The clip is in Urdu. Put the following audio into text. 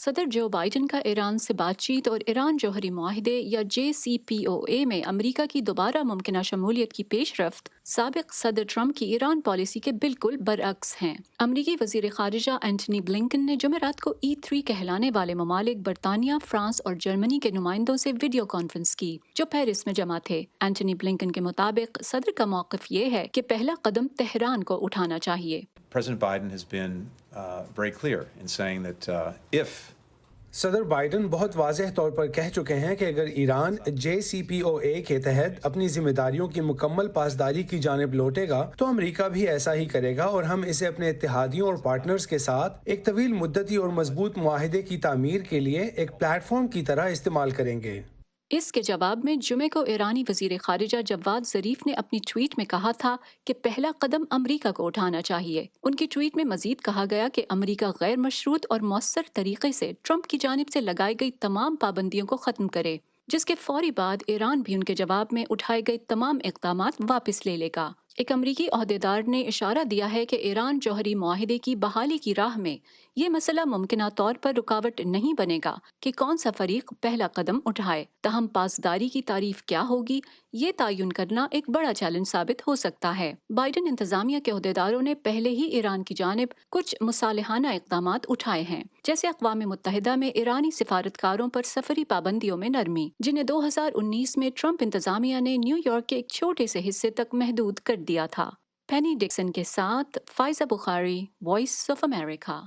صدر جو بائیڈن کا ایران سے بات چیت اور ایران جوہری معاہدے یا JCPOA میں امریکہ کی دوبارہ ممکنہ شمولیت کی پیش رفت سابق صدر ٹرمپ کی ایران پالیسی کے بالکل برعکس ہیں۔ امریکی وزیر خارجہ اینٹنی بلنکن نے جمعرات کو E3 کہلانے والے ممالک برطانیہ، فرانس اور جرمنی کے نمائندوں سے ویڈیو کانفرنس کی جو پیرس میں جمع تھے۔ اینٹنی بلنکن کے مطابق صدر کا موقف یہ ہے کہ پہلا قدم تہران کو اٹھانا چاہیے۔ President Biden has been very clear in saying that if صدر بائیڈن بہت واضح طور پر کہہ چکے ہیں کہ اگر ایران JCPOA کے تحت اپنی ذمہ داریوں کی مکمل پاسداری کی جانب لوٹے گا تو امریکہ بھی ایسا ہی کرے گا، اور ہم اسے اپنے اتحادیوں اور پارٹنرز کے ساتھ ایک طویل مدتی اور مضبوط معاہدے کی تعمیر کے لیے ایک پلیٹ فارم کی طرح استعمال کریں گے۔ اس کے جواب میں جمعے کو ایرانی وزیر خارجہ جواد ظریف نے اپنی ٹویٹ میں کہا تھا کہ پہلا قدم امریکہ کو اٹھانا چاہیے۔ ان کی ٹویٹ میں مزید کہا گیا کہ امریکہ غیر مشروط اور مؤثر طریقے سے ٹرمپ کی جانب سے لگائی گئی تمام پابندیوں کو ختم کرے، جس کے فوری بعد ایران بھی ان کے جواب میں اٹھائے گئے تمام اقدامات واپس لے لے گا۔ ایک امریکی عہدیدار نے اشارہ دیا ہے کہ ایران جوہری معاہدے کی بحالی کی راہ میں یہ مسئلہ ممکنہ طور پر رکاوٹ نہیں بنے گا کہ کون سا فریق پہلا قدم اٹھائے، تاہم پاسداری کی تعریف کیا ہوگی یہ تعین کرنا ایک بڑا چیلنج ثابت ہو سکتا ہے۔ بائیڈن انتظامیہ کے عہدیداروں نے پہلے ہی ایران کی جانب کچھ مصالحانہ اقدامات اٹھائے ہیں، جیسے اقوام متحدہ میں ایرانی سفارتکاروں پر سفری پابندیوں میں نرمی، جنہیں 2019 میں ٹرمپ انتظامیہ نے نیو یارک کے ایک چھوٹے سے حصے تک محدود کر دیا تھا۔ پینی ڈکسن کے ساتھ فائزہ بخاری، وائس آف امریکہ۔